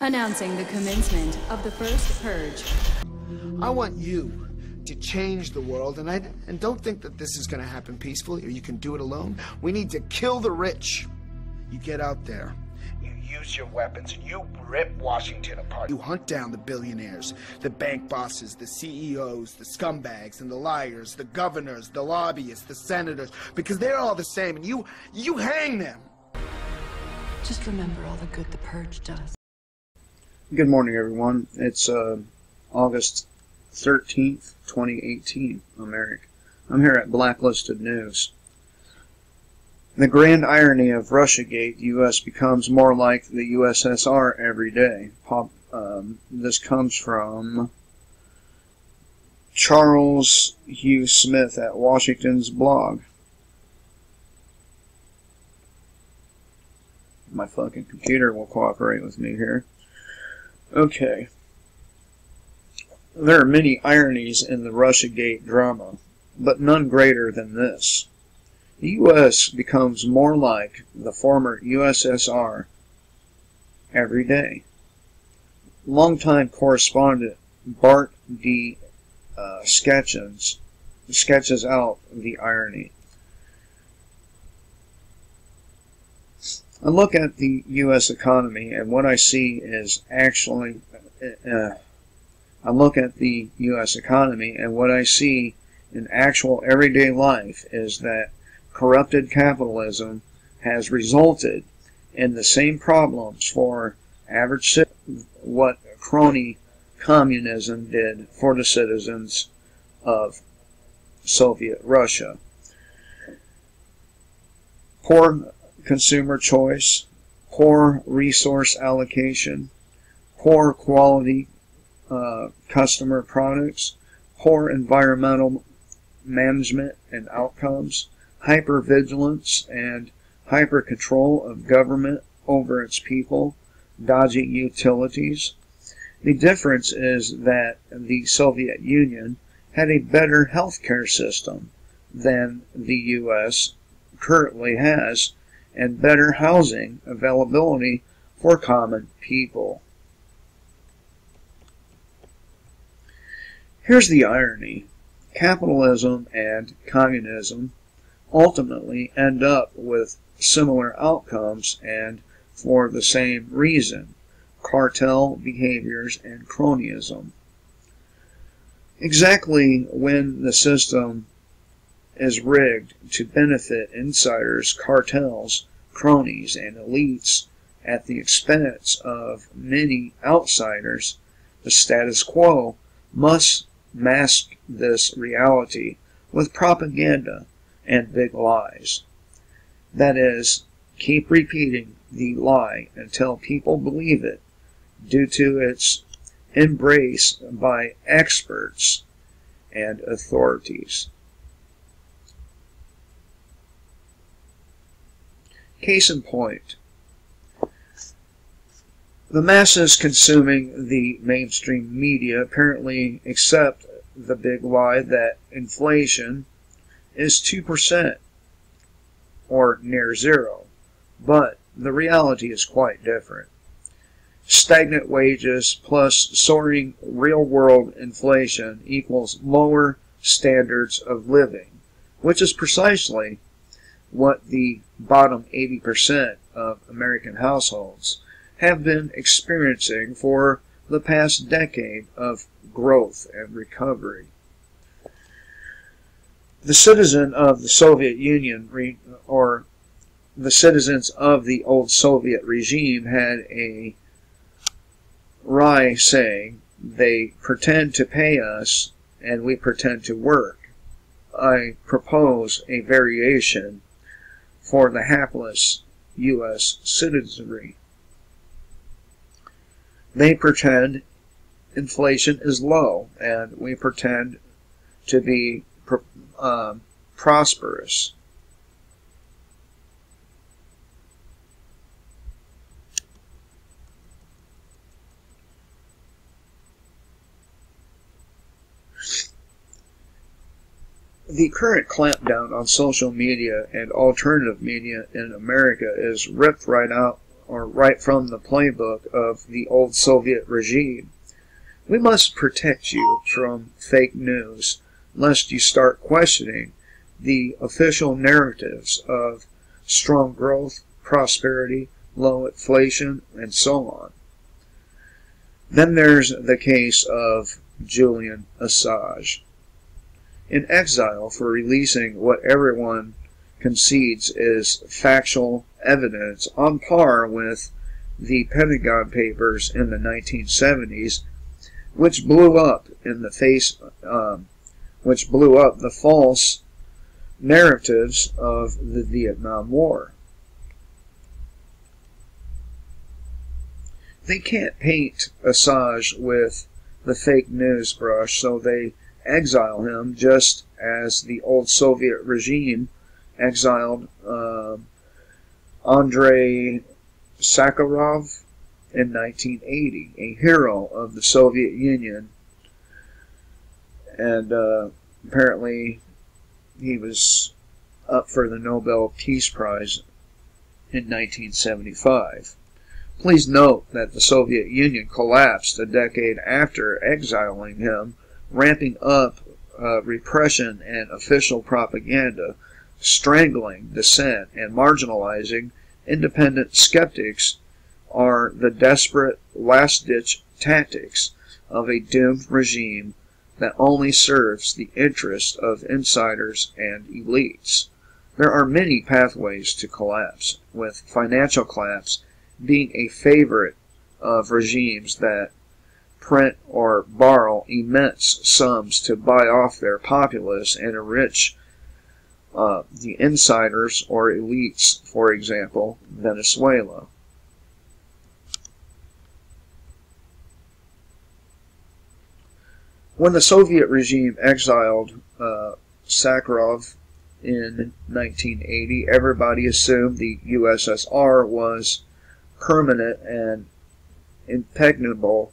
Announcing the commencement of the first purge. I want you to change the world, and don't think that this is going to happen peacefully or you can do it alone. We need to kill the rich. You get out there, you use your weapons, and you rip Washington apart. You hunt down the billionaires, the bank bosses, the CEOs, the scumbags, and the liars, the governors, the lobbyists, the senators, because they're all the same, and you hang them. Just remember all the good the purge does. Good morning, everyone. It's August 13th, 2018. I'm Eric. I'm here at Blacklisted News. The grand irony of Russiagate, the U.S. becomes more like the USSR every day. This comes from Charles Hugh Smith at Washington's blog. My fucking computer will cooperate with me here. Okay. There are many ironies in the Russiagate drama, but none greater than this. The U.S. becomes more like the former USSR every day. Longtime correspondent Bart D. Sketches out the irony. I look at the U.S. economy, and what I see is actually... I look at the U.S. economy, and what I see in actual everyday life is that corrupted capitalism has resulted in the same problems for average citizens what crony communism did for the citizens of Soviet Russia. Poor consumer choice, poor resource allocation, poor quality customer products, poor environmental management and outcomes, hypervigilance and hyper-control of government over its people, dodgy utilities. The difference is that the Soviet Union had a better healthcare system than the U.S. currently has, and better housing availability for common people. Here's the irony. Capitalism and communism ultimately end up with similar outcomes and for the same reason: cartel behaviors and cronyism. Exactly when the system is rigged to benefit insiders, cartels, cronies, and elites at the expense of many outsiders, the status quo must mask this reality with propaganda and big lies. That is, keep repeating the lie until people believe it, due to its embrace by experts and authorities. Case in point, the masses consuming the mainstream media apparently accept the big lie that inflation is 2% or near zero, but the reality is quite different. Stagnant wages plus soaring real-world inflation equals lower standards of living, which is precisely what the bottom 80% of American households have been experiencing for the past decade of growth and recovery. The citizen of the Soviet Union, or the citizens of the old Soviet regime, had a wry saying: they pretend to pay us and we pretend to work. I propose a variation for the hapless U.S. citizenry. They pretend inflation is low, and we pretend to be prosperous. The current clampdown on social media and alternative media in America is ripped right out or right from the playbook of the old Soviet regime. We must protect you from fake news, lest you start questioning the official narratives of strong growth, prosperity, low inflation, and so on. Then there's the case of Julian Assange. In exile for releasing what everyone concedes is factual evidence on par with the Pentagon Papers in the 1970s, which blew up in the face, which blew up the false narratives of the Vietnam War. They can't paint Assange with the fake news brush, so they exile him just as the old Soviet regime exiled Andrei Sakharov in 1980, a hero of the Soviet Union, and apparently he was up for the Nobel Peace Prize in 1975. Please note that the Soviet Union collapsed a decade after exiling him, ramping up repression and official propaganda, strangling dissent, and marginalizing independent skeptics are the desperate last-ditch tactics of a doomed regime that only serves the interests of insiders and elites. There are many pathways to collapse, with financial collapse being a favorite of regimes that print or borrow immense sums to buy off their populace and enrich the insiders or elites, for example, Venezuela. When the Soviet regime exiled Sakharov in 1980, everybody assumed the USSR was permanent and impregnable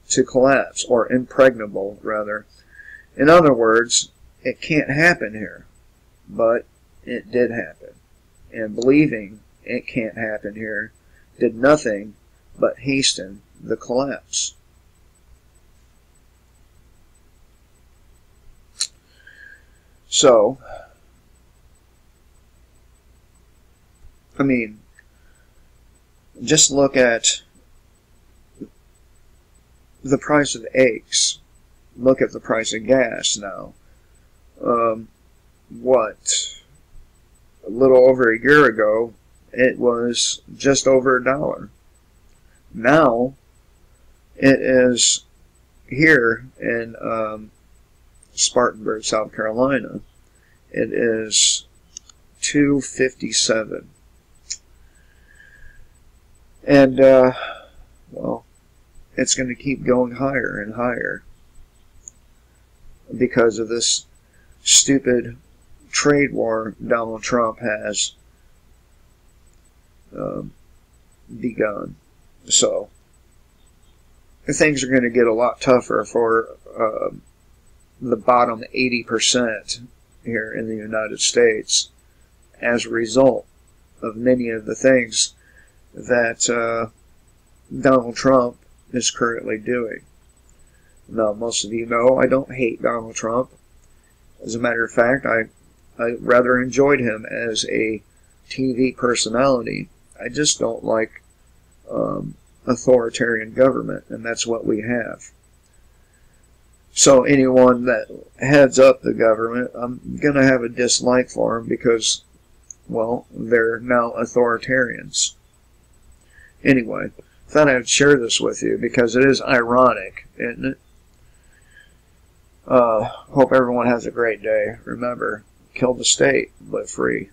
to collapse, or impregnable, rather. In other words, it can't happen here. But it did happen. And believing it can't happen here did nothing but hasten the collapse. So, I mean, just look at the price of eggs. Look at the price of gas now. A little over a year ago, it was just over $1. Now, it is here in Spartanburg, South Carolina. It is $2.57. And, well, it's going to keep going higher and higher because of this stupid trade war Donald Trump has begun. So, things are going to get a lot tougher for the bottom 80% here in the United States as a result of many of the things that Donald Trump is currently doing. Now, most of you know I don't hate Donald Trump. As a matter of fact, I rather enjoyed him as a TV personality. I just don't like authoritarian government, and that's what we have. So anyone that heads up the government, I'm going to have a dislike for them because, well, they're now authoritarians. Anyway, thought I'd share this with you because it is ironic, isn't it? Hope everyone has a great day. Remember, kill the state, but free.